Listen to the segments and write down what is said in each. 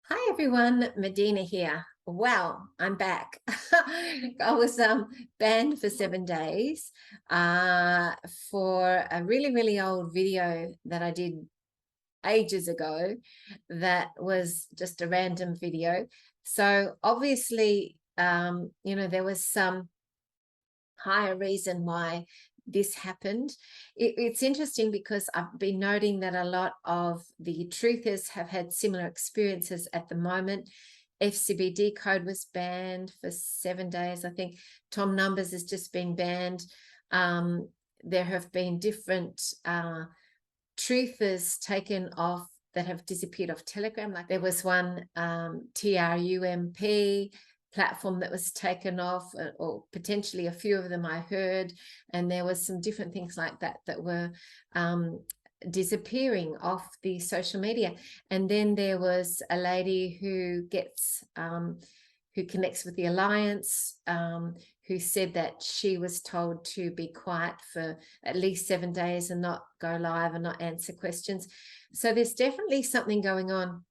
Hi everyone, Medina here. Wow, I'm back. I was banned for 7 days for a really old video that I did ages ago that was just a random video. So obviously, there was some higher reason why this happened. It's interesting because I've been noting that a lot of the truthers have had similar experiences at the moment. FCBD code was banned for 7 days. I think Tom Numbers has just been banned. There have been different truthers taken off that have disappeared off Telegram. Like there was one TRUMP platform that was taken off, or potentially a few of them I heard, and there was some different things like that that were disappearing off the social media. And then there was a lady who gets who connects with the Alliance, who said that she was told to be quiet for at least 7 days and not go live and not answer questions. So there's definitely something going on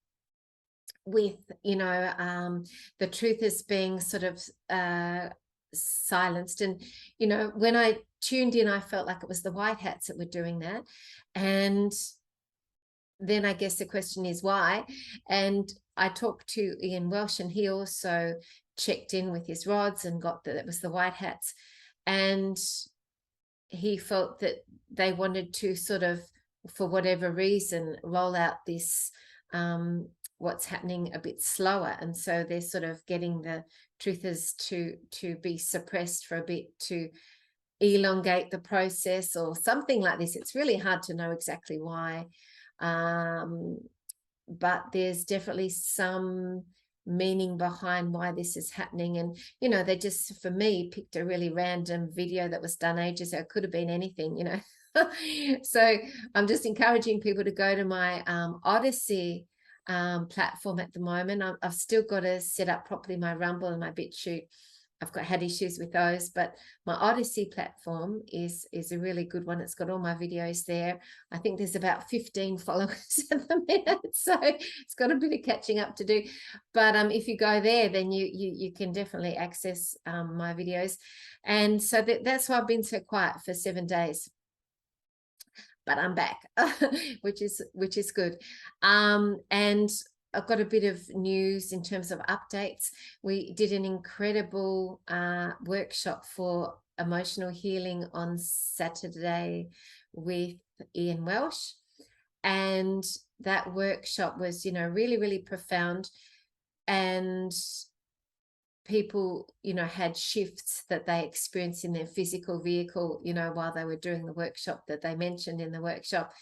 with, the truth is being sort of silenced. And, when I tuned in, I felt like it was the white hats that were doing that. And then I guess the question is why. And I talked to Ian Welsh, and he also checked in with his rods and got that it was the white hats. And he felt that they wanted to sort of, for whatever reason, roll out this what's happening a bit slower. And so they're sort of getting the truthers to be suppressed for a bit, to elongate the process or something like this. It's really hard to know exactly why. But there's definitely some meaning behind why this is happening. And they just, for me, picked a really random video that was done ages ago. It could have been anything. So I'm just encouraging people to go to my Odyssey platform at the moment. I've still got to set up properly my Rumble and my BitChute. I've had issues with those, but my Odyssey platform is a really good one. It's got all my videos there. I think there's about 15 followers at the minute, so it's got a bit of catching up to do. But if you go there, then you can definitely access my videos. And so that's why I've been so quiet for 7 days. But I'm back, which is good. And I've got a bit of news in terms of updates. We did an incredible workshop for emotional healing on Saturday with Ian Welsh. And that workshop was, really profound. And people, had shifts that they experienced in their physical vehicle, while they were doing the workshop, that they mentioned in the workshop.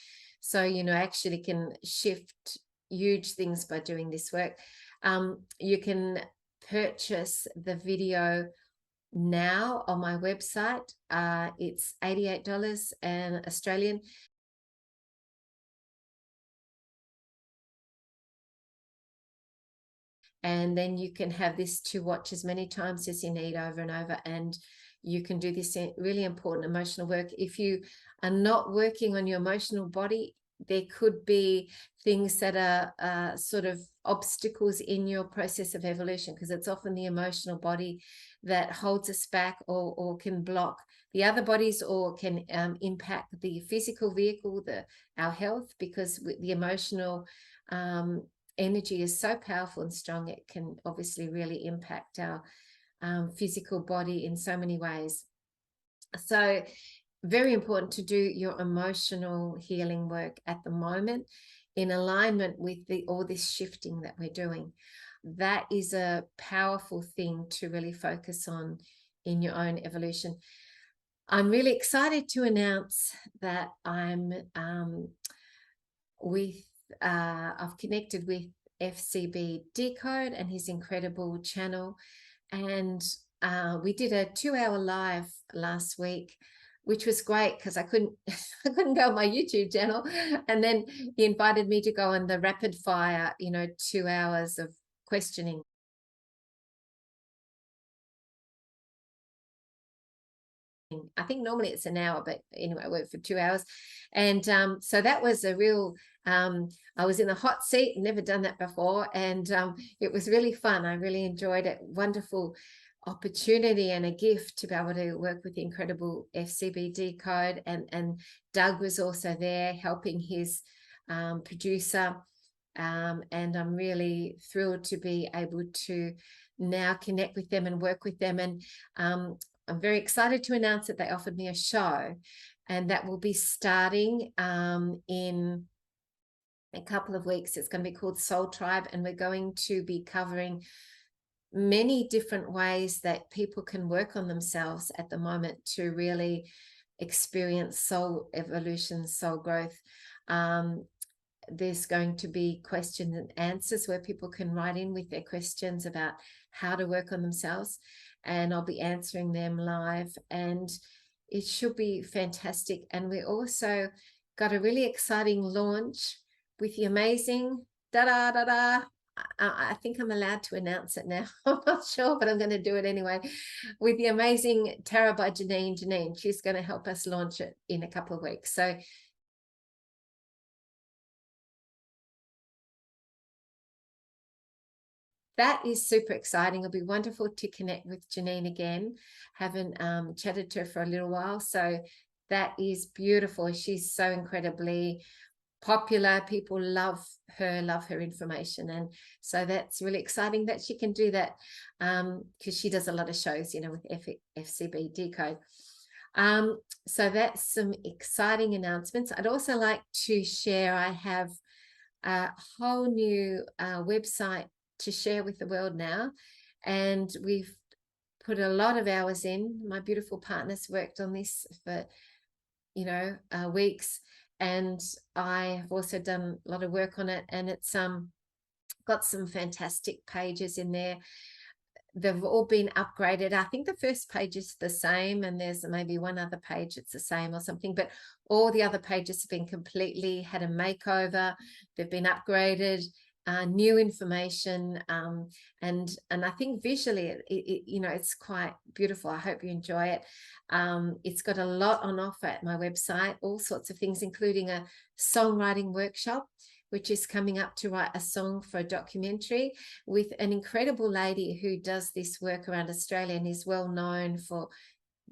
So, actually can shift huge things by doing this work. You can purchase the video now on my website. It's $88 and Australian. And then you can have this to watch as many times as you need, over and over. And you can do this really important emotional work. If you are not working on your emotional body, there could be things that are sort of obstacles in your process of evolution, because it's often the emotional body that holds us back, or can block the other bodies, or can impact the physical vehicle, our health, because the emotional energy is so powerful and strong. It can obviously really impact our physical body in so many ways. So very important to do your emotional healing work at the moment, in alignment with all this shifting that we're doing. That is a powerful thing to really focus on in your own evolution. I'm really excited to announce that I'm I've connected with FCB Decode and his incredible channel, and we did a 2-hour live last week, which was great because I couldn't go on my YouTube channel. And then he invited me to go on the rapid fire, 2 hours of questioning. I think normally it's an hour, but anyway, I worked for 2 hours. And so that was a real I was in a hot seat, never done that before, and it was really fun. I really enjoyed it. Wonderful opportunity and a gift to be able to work with the incredible FCB code, and Doug was also there helping his producer, and I'm really thrilled to be able to now connect with them and work with them. And I'm very excited to announce that they offered me a show, and that will be starting in a couple of weeks. It's going to be called Soul Tribe, and we're going to be covering many different ways that people can work on themselves at the moment to really experience soul evolution, soul growth. There's going to be questions and answers where people can write in with their questions about how to work on themselves, and I'll be answering them live, and it should be fantastic. And we also got a really exciting launch with the amazing I think I'm allowed to announce it now. I'm not sure, but I'm going to do it anyway. With the amazing Tarot by Janine. Janine, she's going to help us launch it in a couple of weeks. So that is super exciting. It'll be wonderful to connect with Janine again. Haven't chatted to her for a little while. So that is beautiful. She's so incredibly popular. People love her information. And so that's really exciting that she can do that, because she does a lot of shows, with FCB Decode. So that's some exciting announcements. I'd also like to share, I have a whole new website to share with the world now, and we've put a lot of hours in. My beautiful partners worked on this for weeks, and I have also done a lot of work on it, and it's got some fantastic pages in there. They've all been upgraded. I think the first page is the same, and there's maybe one other page it's the same or something, but all the other pages have been completely had a makeover. They've been upgraded, new information, and I think visually it's quite beautiful. I hope you enjoy it. It's got a lot on offer at my website, all sorts of things, including a songwriting workshop, which is coming up to write a song for a documentary with an incredible lady who does this work around Australia and is well known for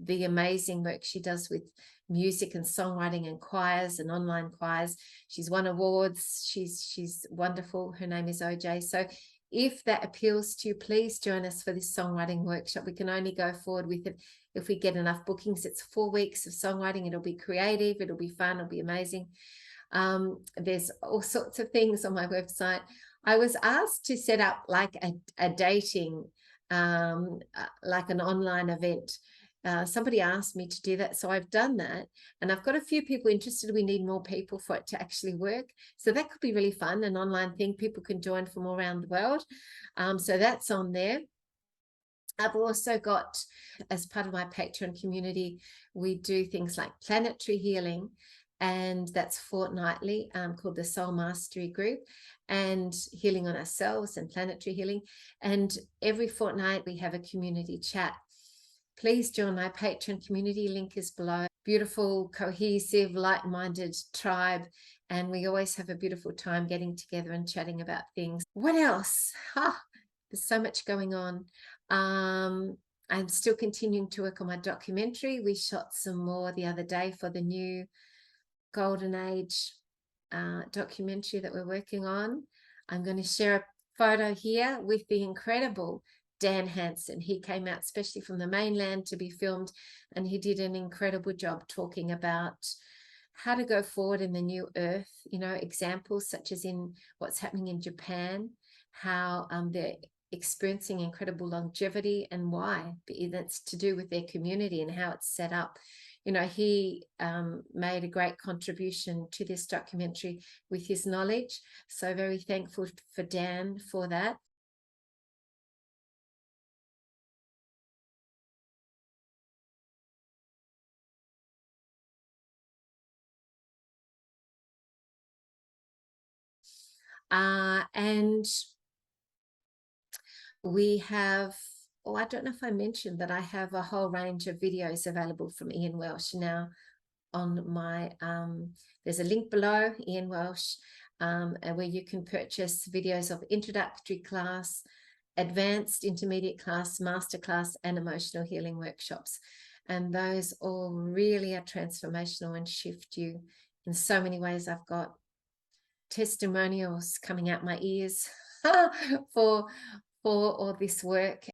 the amazing work she does with music and songwriting and choirs and online choirs. She's won awards. She's wonderful. Her name is OJ. So if that appeals to you, please join us for this songwriting workshop. We can only go forward with it if we get enough bookings. It's 4 weeks of songwriting. It'll be creative. It'll be fun. It'll be amazing. There's all sorts of things on my website. I was asked to set up like a dating, like an online event. Somebody asked me to do that, so I've done that, and I've got a few people interested. We need more people for it to actually work, so that could be really fun, an online thing people can join from all around the world. So that's on there. I've also got, as part of my Patreon community, we do things like planetary healing, and that's fortnightly, called the Soul Mastery Group, and healing on ourselves and planetary healing. And every fortnight we have a community chat. Please join my Patreon community. Link is below. Beautiful, cohesive, like-minded tribe, and we always have a beautiful time getting together and chatting about things. What else? There's so much going on. I'm still continuing to work on my documentary. We shot some more the other day for the new Golden Age documentary that we're working on. I'm going to share a photo here with the incredible Dan Hansen. He came out especially from the mainland to be filmed, and he did an incredible job talking about how to go forward in the new earth, examples such as in what's happening in Japan, how they're experiencing incredible longevity and why. That's to do with their community and how it's set up. He made a great contribution to this documentary with his knowledge. So very thankful for Dan for that. And we have, I don't know if I mentioned that I have a whole range of videos available from Ian Welsh. Now, on my, there's a link below, Ian Welsh, where you can purchase videos of introductory class, advanced intermediate class, master class, and emotional healing workshops. And those all really are transformational and shift you in so many ways. I've got testimonials coming out my ears for all this work.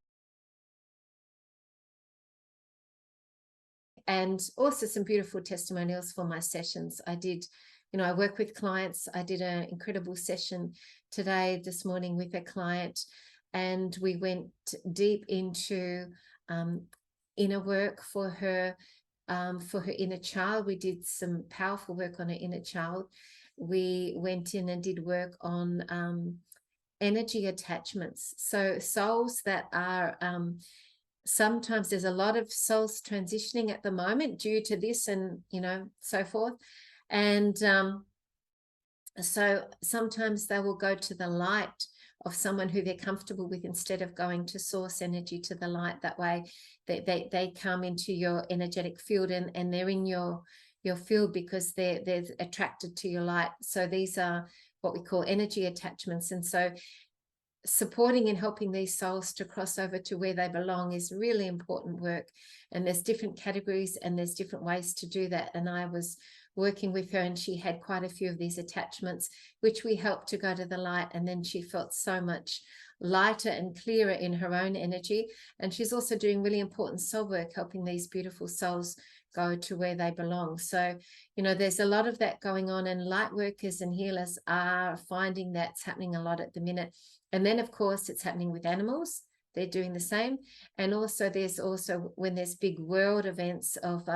And also some beautiful testimonials for my sessions. I did, you know, I work with clients. I did an incredible session this morning with a client, and we went deep into inner work for her inner child. We did some powerful work on her inner child. We went in and did work on energy attachments. So souls that are sometimes there's a lot of souls transitioning at the moment due to this, and you know, so forth. And so sometimes they will go to the light of someone who they're comfortable with instead of going to source energy, to the light. That way they come into your energetic field, and they're in your field because they're attracted to your light. So these are what we call energy attachments. And so supporting and helping these souls to cross over to where they belong is really important work. And there's different categories and there's different ways to do that. And I was working with her, and she had quite a few of these attachments, which we helped to go to the light. And then she felt so much lighter and clearer in her own energy. And she's also doing really important soul work, helping these beautiful souls go to where they belong. So, you know, there's a lot of that going on, and light workers and healers are finding that's happening a lot at the minute. And then, of course, it's happening with animals. They're doing the same. And also there's also when there's big world events of,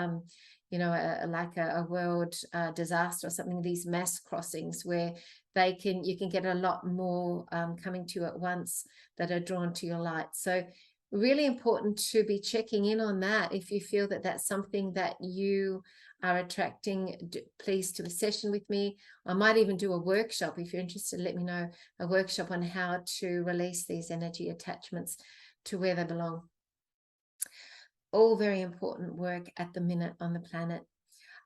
you know, like a world disaster or something, these mass crossings where you can get a lot more coming to you at once that are drawn to your light. So really important to be checking in on that. If you feel that that's something that you are attracting, please do a session with me. I might even do a workshop. If you're interested, let me know, a workshop on how to release these energy attachments to where they belong. All very important work at the minute on the planet.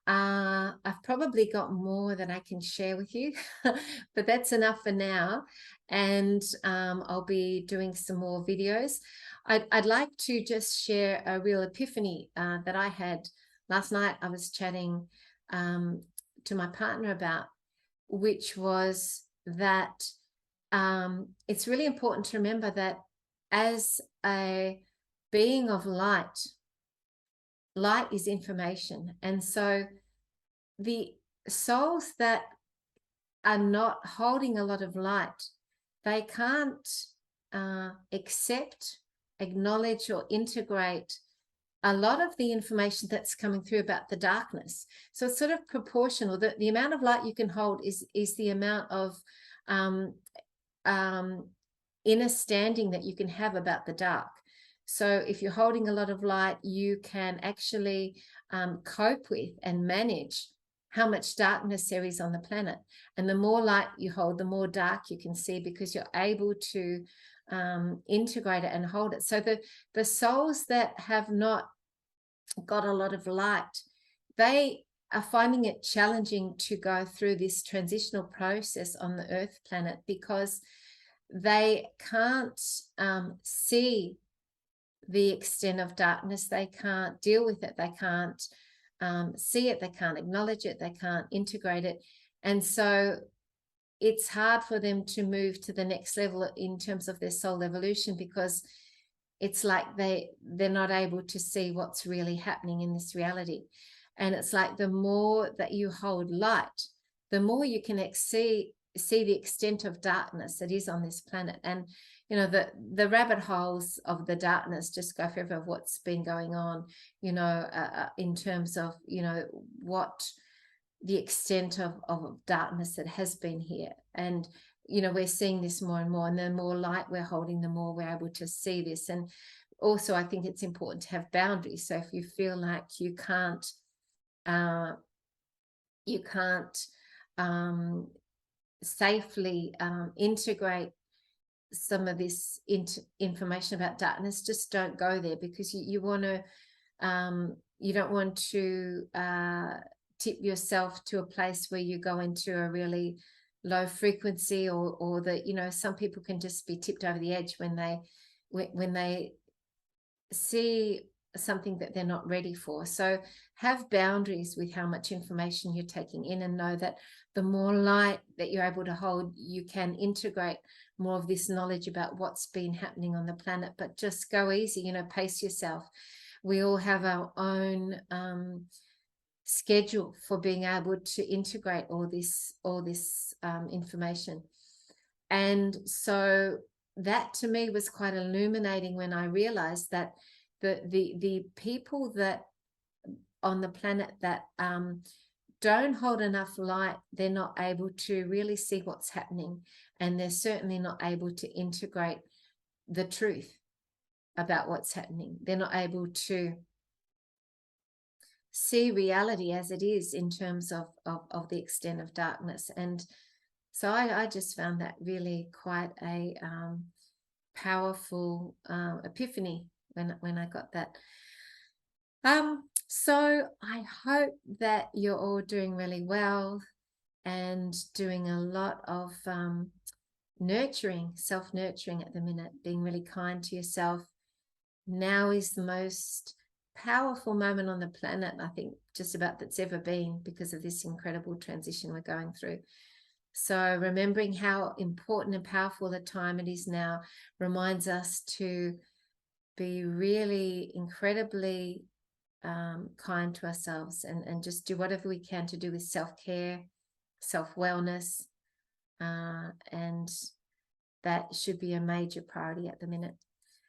I've probably got more that I can share with you, but that's enough for now. And I'll be doing some more videos. I'd like to just share a real epiphany that I had last night. I was chatting to my partner about, which was that it's really important to remember that as a being of light, light is information. And so the souls that are not holding a lot of light, they can't accept, acknowledge, or integrate a lot of the information that's coming through about the darkness. So it's sort of proportional. The amount of light you can hold is the amount of inner standing that you can have about the dark. So if you're holding a lot of light, you can actually cope with and manage how much darkness there is on the planet. And the more light you hold, the more dark you can see, because you're able to integrate it and hold it. So the souls that have not got a lot of light, they are finding it challenging to go through this transitional process on the Earth planet, because they can't see the extent of darkness. They can't deal with it. They can't see it. They can't acknowledge it. They can't integrate it. And so it's hard for them to move to the next level in terms of their soul evolution, because it's like they're not able to see what's really happening in this reality. And it's like the more that you hold light, the more you can see the extent of darkness that is on this planet. And you know, the rabbit holes of the darkness just go forever of what's been going on, you know, in terms of, you know, what the extent of darkness that has been here. And you know, we're seeing this more and more, and the more light we're holding, the more we're able to see this. And also I think it's important to have boundaries. So if you feel like you can't safely integrate some of this information about darkness, just don't go there, because you want to you don't want to tip yourself to a place where you go into a really low frequency, or that, you know, some people can just be tipped over the edge when they see something that they're not ready for. So have boundaries with how much information you're taking in, and know that the more light that you're able to hold, you can integrate more of this knowledge about what's been happening on the planet. But just go easy, you know, pace yourself. We all have our own schedule for being able to integrate all this information. And so that to me was quite illuminating when I realized that the people that on the planet that don't hold enough light, they're not able to really see what's happening, and they're certainly not able to integrate the truth about what's happening. They're not able to see reality as it is in terms of the extent of darkness. And so I just found that really quite a powerful epiphany when I got that. So I hope that you're all doing really well and doing a lot of nurturing, self-nurturing at the minute, being really kind to yourself. Now is the most powerful moment on the planet, I think, just about that's ever been, because of this incredible transition we're going through. So remembering how important and powerful the time it is now reminds us to be really incredibly kind to ourselves, and just do whatever we can to do with self-care, self-wellness, and that should be a major priority at the minute.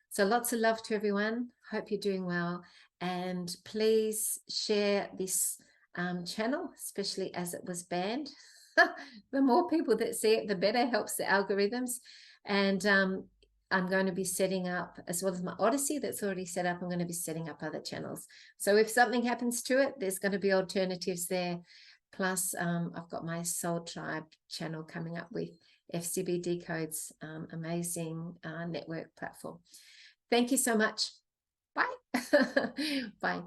So lots of love to everyone. Hope you're doing well, and please share this channel, especially as it was banned. The more people that see it, the better. Helps the algorithms. And I'm going to be setting up, as well as my Odyssey that's already set up, I'm going to be setting up other channels. So if something happens to it, there's going to be alternatives there. Plus, I've got my Soul Tribe channel coming up with FCB Decode's amazing network platform. Thank you so much. Bye. Bye.